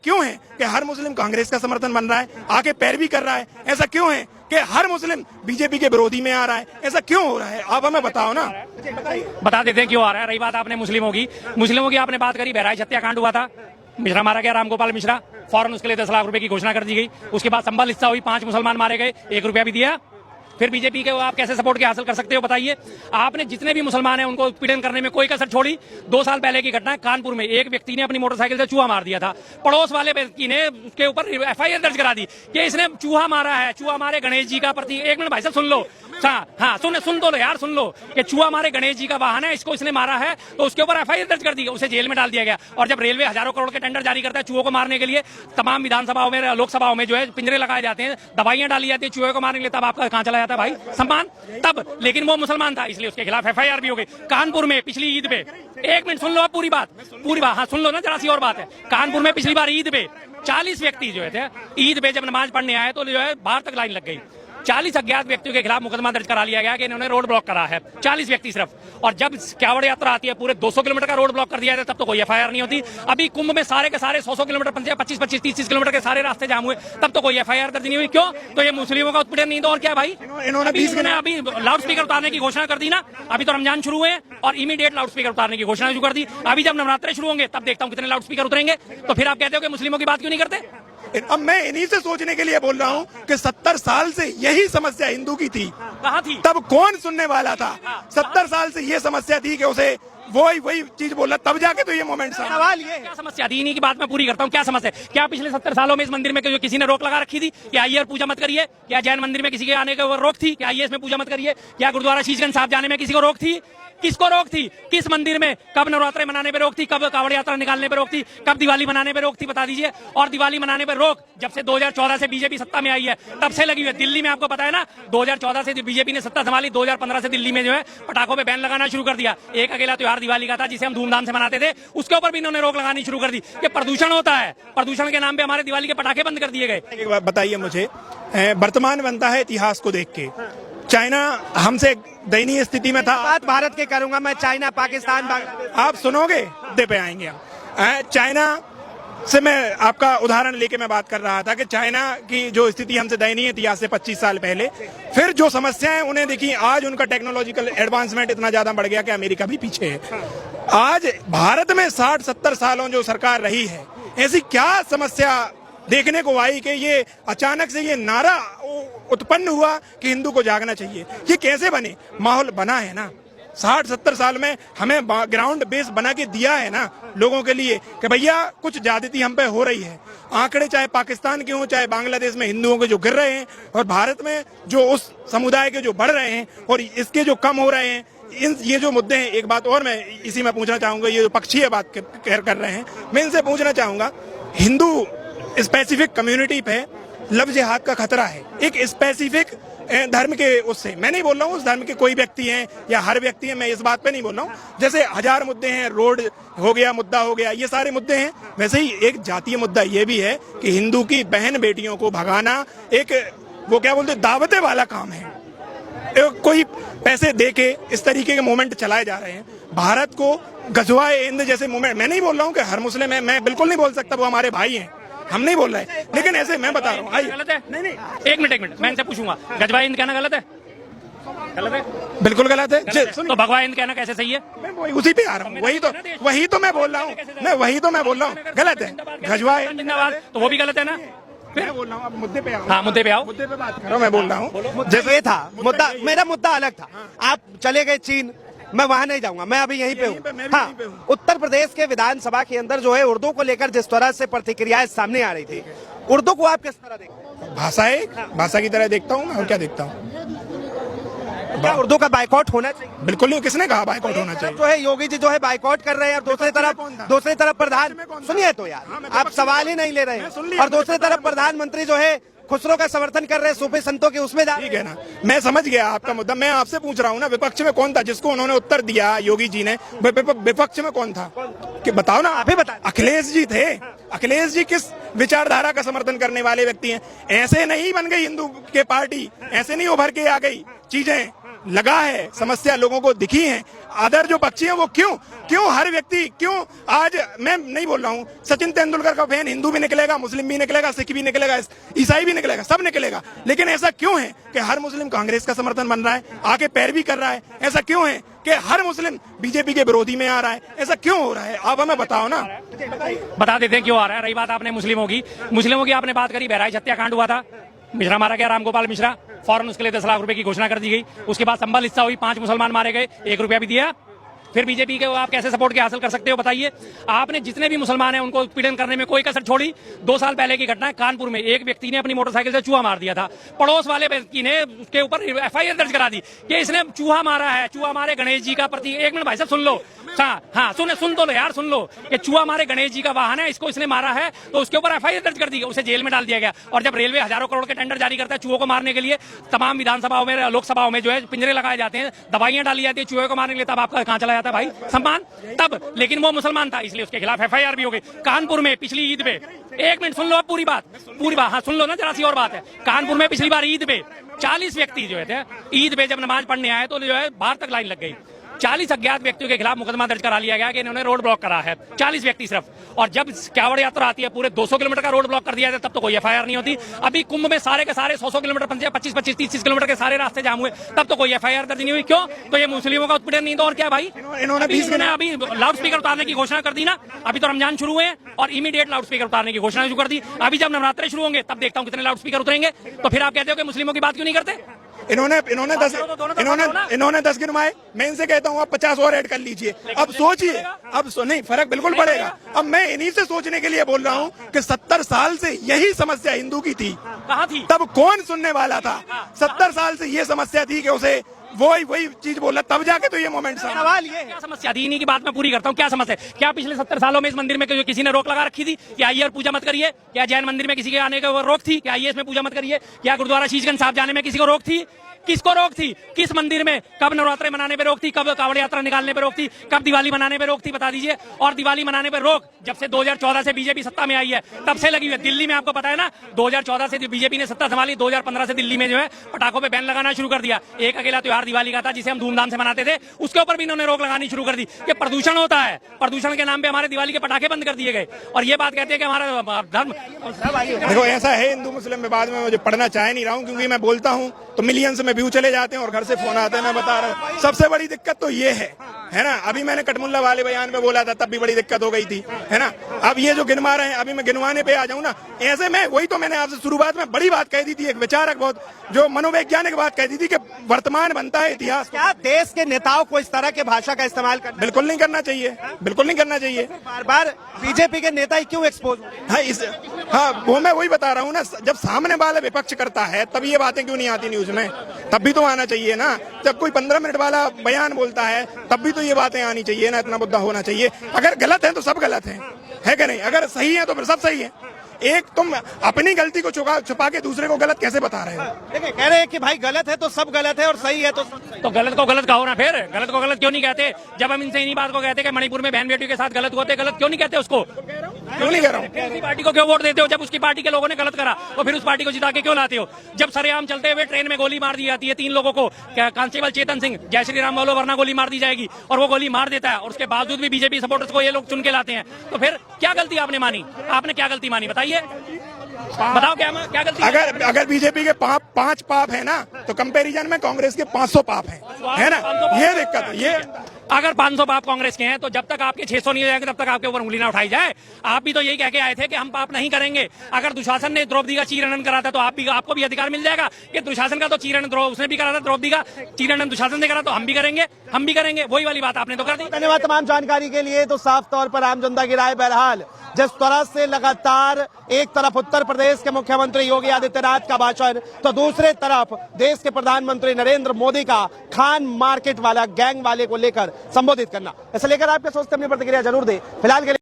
क्यों है कि हर मुस्लिम कांग्रेस का समर्थन बन रहा है, आके पैरवी कर रहा है? ऐसा क्यों है कि हर मुस्लिम बीजेपी के विरोधी में आ रहा है? ऐसा क्यों हो रहा है? आप हमें बताओ ना। बता देते हैं क्यों आ रहा है। रही बात आपने मुस्लिमों की आपने बात करी, बहराइच हत्याकांड हुआ था, मिश्रा मारा गया, रामगोपाल मिश्रा, फौरन उसके लिए 10 लाख रुपए की घोषणा कर दी गई। उसके बाद संभल हिस्सा हुई, 5 मुसलमान मारे गए, 1 रुपया भी दिया। फिर बीजेपी के आप कैसे सपोर्ट के हासिल कर सकते हो बताइए? आपने जितने भी मुसलमान हैं उनको पीड़न करने में कोई कसर छोड़ी। 2 साल पहले की घटना है, कानपुर में एक व्यक्ति ने अपनी मोटरसाइकिल से चूहा मार दिया था। पड़ोस वाले व्यक्ति ने उसके ऊपर एफआईआर दर्ज करा दी कि इसने चूहा मारा है, चूहा मारे गणेश जी का प्रति। 1 मिनट भाई साहब सुन लो, हाँ सुन दो यार, सुन लो कि चूहा मारे गणेश जी का वाहन है, इसको इसने मारा है, तो उसके ऊपर एफआईआर दर्ज कर दी, उसे जेल में डाल दिया गया। और जब रेलवे हजारों करोड़ के टेंडर जारी करता है चूहों को मारने के लिए, तमाम विधानसभाओं में, लोकसभाओं में जो है पिंजरे लगाए जाते हैं, दवाइयां डाली जाती है चूहे को मारने के लिए, तब आपका कहां चला जाता है भाई सम्मान? तब लेकिन वो मुसलमान था इसलिए उसके खिलाफ एफआईआर भी हो गई। कानपुर में पिछली ईद पे, 1 मिनट सुन लो आप पूरी बात, हाँ सुन लो ना, जरा सी और बात है। कानपुर में पिछली बार ईद पे 40 व्यक्ति जो है ईद पे जब नमाज पढ़ने आए तो जो है बाहर तक लाइन लग गई। 40 अज्ञात व्यक्तियों के खिलाफ मुकदमा दर्ज करा लिया गया कि इन्होंने रोड ब्लॉक करा है, 40 व्यक्ति सिर्फ। और जब कांवड़ यात्रा आती है पूरे 200 किलोमीटर का रोड ब्लॉक कर दिया जाता है, तब तो कोई एफआईआर नहीं होती। अभी कुंभ में सारे के सारे 100 किलोमीटर, 25, 30 किलोमीटर के सारे रास्ते जाम हुए, तब तो कोई एफआईआर दर्ज नहीं हुई। क्यों? तो ये मुस्लिमों का उत्पीड़न नहीं, तो और क्या भाई? इन्होंने अभी लाउड स्पीकर उतारने की घोषणा कर दी ना, अभी तो रमजान शुरू हुए और इमीडिएट लाउड स्पीकर उतारने की घोषणा शुरू कर दी। अभी जब नवरात्रे शुरू होंगे तब देखता हूँ कितने लाउड स्पीकर उतरेंगे। तो फिर आप कहते हो कि मुस्लिमों की बात क्यों नहीं करते? अब मैं इन्हीं से सोचने के लिए बोल रहा हूँ कि 70 साल से यही समस्या हिंदू की थी। कहाँ थी? तब कौन सुनने वाला था? 70 साल से ये समस्या थी कि उसे वही चीज बोला, तब जाके तो ये मोमेंट सवाल ये क्या समस्या थी? इन्हीं की बात मैं पूरी करता हूँ। क्या समस्या? क्या पिछले 70 सालों में इस मंदिर में किसी ने रोक लगा रखी थी कि आइए और पूजा मत करिए? क्या जैन मंदिर में किसी के आने को रोक थी कि आइए इसमें पूजा मत करिए? क्या गुरुद्वारा शीशगंज साहब जाने में किसी को रोक थी? किसको रोक थी? किस मंदिर में कब नवरात्रे मनाने पे रोक थी? कब कांवड़ यात्रा निकालने पे रोक थी? कब दिवाली मनाने पे रोक थी? बता दीजिए। और दिवाली मनाने पे रोक जब से 2014 से बीजेपी सत्ता में आई है तब से लगी हुई है। दिल्ली में आपको पता है ना, 2014 से बीजेपी ने सत्ता संभाली, 2015 से दिल्ली में जो है पटाखों पे बैन लगाना शुरू कर दिया। एक अकेला त्योहार दिवाली का था जिसे हम धूमधाम से मनाते थे, उसके ऊपर भी इन्होंने रोक लगानी शुरू कर दी कि प्रदूषण होता है, प्रदूषण के नाम पे हमारे दिवाली के पटाखे बंद कर दिए गए। एक बात बताइए मुझे, वर्तमान बनता है इतिहास को देख के। चाइना हमसे दयनीय स्थिति में था। बात भारत के करूंगा मैं, चाइना, पाकिस्तान, आप सुनोगे दे पे आएंगे हम। चाइना से मैं आपका उदाहरण लेके मैं बात कर रहा था कि चाइना की जो स्थिति हमसे दयनीय थी आज से 25 साल पहले, फिर जो समस्याएं उन्हें देखी, आज उनका टेक्नोलॉजिकल एडवांसमेंट इतना ज्यादा बढ़ गया कि अमेरिका भी पीछे है। आज भारत में 60-70 सालों जो सरकार रही है, ऐसी क्या समस्या देखने को आई कि ये अचानक से ये नारा उत्पन्न हुआ कि हिंदू को जागना चाहिए? ये कैसे बने? माहौल बना है ना, 60-70 साल में हमें ग्राउंड बेस बना के दिया है ना लोगों के लिए कि भैया कुछ ज्यादती हम पे हो रही है। आंकड़े चाहे पाकिस्तान के हों चाहे बांग्लादेश में हिंदुओं के जो गिर रहे हैं और भारत में जो उस समुदाय के जो बढ़ रहे हैं और इसके जो कम हो रहे हैं, ये जो मुद्दे हैं। एक बात और मैं इसी में पूछना चाहूंगा, ये जो पक्षीय बात कर रहे हैं, मैं इनसे पूछना चाहूंगा, हिंदू स्पेसिफिक कम्युनिटी पे लव जिहाद का खतरा है, एक स्पेसिफिक धर्म के उससे। मैं नहीं बोल रहा हूँ उस धर्म के कोई व्यक्ति हैं या हर व्यक्ति है, मैं इस बात पे नहीं बोल रहा हूँ। जैसे 1000 मुद्दे हैं, रोड हो गया, मुद्दा हो गया, ये सारे मुद्दे हैं, वैसे ही एक जातीय मुद्दा ये भी है कि हिंदू की बहन बेटियों को भगाना एक वो क्या बोलते दावते वाला काम है। कोई पैसे दे के इस तरीके के मूवमेंट चलाए जा रहे हैं। भारत को गजवाए हिंद जैसे मूवमेंट, मैं नहीं बोल रहा हूँ कि हर मुस्लिम है, मैं बिल्कुल नहीं बोल सकता, वो हमारे भाई हैं, हम नहीं बोल रहे, लेकिन ऐसे मैं बता रहा हूँ। गलत है? नहीं, एक मिनट मैं इनसे पूछूंगा, गजवाए हिंद कहना गलत है? गलत है, बिल्कुल गलत है। तो भगवा हिंद कहना कैसे सही है? मैं उसी पे आ रहा हूँ, वही तो मैं बोल रहा हूँ, गलत है। गजवाए जिंदाबाद, तो वो भी गलत है ना? मैं बोल रहा हूँ, अब मुद्दे पे आओ। हाँ मुद्दे पे आओ, मुद्दे पे बात करो। मैं बोल रहा हूँ जैसे ये था मुद्दा, मेरा मुद्दा अलग था। आप चले गए चीन, मैं वहां नहीं जाऊंगा, मैं अभी यहीं पे हूँ। हाँ, उत्तर प्रदेश के विधानसभा के अंदर जो है उर्दू को लेकर जिस तरह से प्रतिक्रियाएं सामने आ रही थी, उर्दू को आप किस तरह देखते हैं? भाषा की तरह देखता हूँ मैं, और क्या देखता हूँ। क्या उर्दू का बाइकआउट होना चाहिए? बिल्कुल नहीं, किसने कहा बाइकआउट होना चाहिए? जो है योगी जी जो है बाइकआउट कर रहे हैं, और दूसरी तरफ प्रधान, सुनिए तो यार, आप सवाल ही नहीं ले रहे हैं, और दूसरी तरफ प्रधानमंत्री जो है खुसरो का समर्थन कर रहे हैं, सूफी संतों के उसमें जा। ठीक है ना, मैं समझ गया आपका मुद्दा। मैं आपसे पूछ रहा हूँ ना, विपक्ष में कौन था जिसको उन्होंने उत्तर दिया योगी जी ने? विपक्ष में कौन था कि बताओ ना, आप ही बताओ। अखिलेश जी थे। अखिलेश जी किस विचारधारा का समर्थन करने वाले व्यक्ति हैं? ऐसे नहीं बन गई हिंदू के पार्टी, ऐसे नहीं उभर के आ गई चीजें, लगा है, समस्या लोगों को दिखी है। अदर जो पक्षी हैं वो क्यों हर व्यक्ति क्यों आज मैं नहीं बोल रहा हूँ सचिन तेंदुलकर का फैन हिंदू भी निकलेगा, मुस्लिम भी निकलेगा, सिख भी निकलेगा, ईसाई भी निकलेगा, सब निकलेगा, लेकिन ऐसा क्यों है कि हर मुस्लिम कांग्रेस का समर्थन बन रहा है, आके पैरवी कर रहा है? ऐसा क्यों है कि हर मुस्लिम बीजेपी के विरोधी में आ रहा है? ऐसा क्यों हो रहा है? आप हमें बताओ ना। बता देते हैं क्यों आ रहा है। रही बात आपने मुस्लिमों की आपने बात करी, बहराइच हत्याकांड हुआ था, मिश्रा मारा गया, रामगोपाल मिश्रा, फौरन उसके लिए 10 लाख रुपए की घोषणा कर दी गई। उसके बाद संभल हिस्सा हुई, 5 मुसलमान मारे गए, 1 रुपया भी दिया। फिर बीजेपी के आप कैसे सपोर्ट के हासिल कर सकते हो बताइए? आपने जितने भी मुसलमान हैं उनको पीड़न करने में कोई कसर छोड़ी। 2 साल पहले की घटना है, कानपुर में एक व्यक्ति ने अपनी मोटरसाइकिल से चूहा मार दिया था। पड़ोस वाले व्यक्ति ने उसके ऊपर एफआईआर दर्ज करा दी कि इसने चूहा मारा है, चूहा मारे गणेश जी का प्रति। 1 मिनट भाई साहब सुन लो, हाँ सुन तो लो यार, सुन लो कि चूहा मारे गणेश जी का वाहन है, इसको इसने मारा है, तो उसके ऊपर एफआईआर दर्ज कर दी, उसे जेल में डाल दिया गया। और जब रेलवे हजारों करोड़ के टेंडर जारी करता है चूहों को मारने के लिए, तमाम विधानसभाओं में, लोकसभाओं में जो है पिंजरे लगाए जाते हैं, दवाइयां डाली जाती है चूहे को मारने के लिए, तब आपका कहां चला जाता है भाई सम्मान? तब लेकिन वो मुसलमान था इसलिए उसके खिलाफ एफआईआर भी हो गई। कानपुर में पिछली ईद पे, 1 मिनट सुन लो, अब पूरी बात, हाँ सुन लो ना, जरा सी और बात है। कानपुर में पिछली बार ईद पे 40 व्यक्ति जो है ईद पे जब नमाज पढ़ने आए तो जो है बाहर तक लाइन लग गई। 40 अज्ञात व्यक्तियों के खिलाफ मुकदमा दर्ज करा लिया गया कि इन्होंने रोड ब्लॉक करा है, 40 व्यक्ति सिर्फ। और जब कांवड़ यात्रा आती है पूरे 200 किलोमीटर का रोड ब्लॉक कर दिया जाता है, तब तो कोई एफआईआर नहीं होती। अभी कुंभ में सारे के सारे 100 किलोमीटर, 25-25, 30 किलोमीटर के सारे रास्ते जाम हुए, तब तो कोई एफआईआर दर्ज नहीं हुई। क्यों? तो ये मुस्लिमों का उत्पीड़न नहीं तो और क्या भाई? इन्होंने अभी लाउड स्पीकर उतारने की घोषणा कर दी ना, अभी तो रमजान शुरू हुए हैं और इमीडिएट लाउड स्पीकर उतारने की घोषणा शुरू कर दी। अभी जब नवरात्रे शुरू होंगे तब देखता हूँ कितने लाउड स्पीकर उतरेंगे। तो फिर आप कहते हो कि मुस्लिमों की बात क्यों नहीं करते? इन्होंने 10 गिनवाए, मैं इनसे कहता हूँ आप 50 और ऐड कर लीजिए। अब सोचिए, नहीं फर्क बिल्कुल पड़ेगा। अब मैं इन्हीं से सोचने के लिए बोल रहा हूँ कि 70 साल से यही समस्या हिंदू की थी। कहाँ थी? तब कौन सुनने वाला था? 70 साल से ये समस्या थी कि उसे वही चीज बोला, तब जाके तो ये मोमेंट सवाल ये क्या समस्या थी? इन्हीं की बात मैं पूरी करता हूँ। क्या समस्या है? क्या पिछले 70 सालों में इस मंदिर में किसी ने रोक लगा रखी थी कि आइए और पूजा मत करिए? क्या जैन मंदिर में किसी के आने को रोक थी कि आइए इसमें पूजा मत करिए? क्या गुरुद्वारा शीशगंज साहब जाने में किसी को रोक थी? किसको रोक थी? किस मंदिर में कब नवरात्रे मनाने पे रोक थी? कब कावड़ यात्रा निकालने पे रोक थी? कब दिवाली मनाने पे रोक थी? बता दीजिए। और दिवाली मनाने पे रोक जब से 2014 से बीजेपी सत्ता में आई है तब से लगी हुई है। दिल्ली में आपको पता है ना, 2014 से बीजेपी ने सत्ता संभाली, 2015 से दिल्ली में जो है पटाखों पे बैन लगाना शुरू कर दिया। एक अकेला त्योहार दिवाली का था जिसे हम धूमधाम से मनाते थे, उसके ऊपर भी इन्होंने रोक लगानी शुरू कर दी कि प्रदूषण होता है, प्रदूषण के नाम पे हमारे दिवाली के पटाखे बंद कर दिए गए। और ये बात कहते हैं कि हमारा धर्म। देखो ऐसा है, हिंदू मुस्लिम विवाद में मुझे पढ़ना चाह नहीं रहा हूँ, क्योंकि मैं बोलता हूँ तो मिलियंस में व्यू चले जाते हैं और घर से फोन आते हैं। मैं बता रहा हूँ सबसे बड़ी दिक्कत तो ये है ना। अभी मैंने कटमुल्ला वाले बयान में बोला था, तब भी बड़ी दिक्कत हो गई थी, है ना। अब ये जो गिनवा रहे हैं, अभी मैं गिनवाने पे आ जाऊं ना, ऐसे में वही तो मैंने आपसे शुरुआत में बड़ी बात कह दी थी, एक विचारक बहुत जो मनोवैज्ञानिक बात कह दी थी कि वर्तमान बनता है इतिहास। क्या देश के नेताओं को इस तरह के भाषा का इस्तेमाल करना बिल्कुल नहीं करना चाहिए, बिल्कुल नहीं करना चाहिए। बार बार बीजेपी के नेता ही क्यों एक्सपोज? हाँ वो मैं वही बता रहा हूँ ना, जब सामने वाला विपक्ष करता है तब ये बातें क्यों नहीं आती न्यूज में? तब भी तो आना चाहिए ना। जब कोई 15 मिनट वाला बयान बोलता है तब भी तो ये बातें आनी चाहिए ना, इतना मुद्दा होना चाहिए। अगर गलत है तो सब गलत है कि नहीं? अगर सही है तो फिर सब सही है। एक तुम अपनी गलती को छुपा के दूसरे को गलत कैसे बता रहे हो? देखिए कह रहे हैं कि भाई गलत है तो सब गलत है और सही है तो सब सही। तो गलत को गलत कहो ना, फिर गलत को गलत क्यों नहीं कहते? जब हम इनसे इन्हीं बात को कहते कि मणिपुर में बहन बेटियों के साथ गलत हुआ, गलत क्यों नहीं कहते उसको? क्यों नहीं कह रहा हूँ? ऐसी पार्टी को क्यों वोट देते हो? जब उसकी पार्टी के लोगों ने गलत करा तो फिर उस पार्टी को जिता के क्यों लाते हो? जब सरेआम चलते हुए ट्रेन में गोली मार दी जाती है 3 लोगों को, कांस्टेबल चेतन सिंह, जय श्री राम बोलो वरना गोली मार दी जाएगी, और वो गोली मार देता है, और उसके बावजूद भी बीजेपी सपोर्टर्स को ये लोग चुन के लाते हैं, तो फिर क्या गलती आपने मानी? आपने क्या गलती मानी बताइए, बताओ क्या गलती? अगर बीजेपी के 5 पाप है ना, तो कंपैरिजन में कांग्रेस के 500 पाप है ना। ये दिक्कत है। ये अगर 500 पाप कांग्रेस के हैं तो जब तक आपके 600 नहीं हो जाएंगे तब तक आपके ऊपर उंगली ना उठाई जाए। आप भी तो यही कह के आए थे कि हम पाप नहीं करेंगे। अगर दुशासन ने द्रौपदी का चीरहनन करा था तो आपको भी अधिकार मिल जाएगा कि दुशासन का तो चीरहनन उसने भी करा था, द्रौपदी का चीरहनन दुशासन ने करा, तो हम भी करेंगे। वही वाली बात आपने तो कर दी। धन्यवाद तमाम जानकारी के लिए। तो साफ तौर पर आम जनता की राय बहरहाल जिस तरह से लगातार एक तरफ उत्तर प्रदेश के मुख्यमंत्री योगी आदित्यनाथ का भाषण तो दूसरे तरफ देश के प्रधानमंत्री नरेंद्र मोदी का खान मार्केट वाला गैंग वाले को लेकर संबोधित करना, ऐसे लेकर आपके सोचते अपनी प्रतिक्रिया जरूर दे। फिलहाल के लिए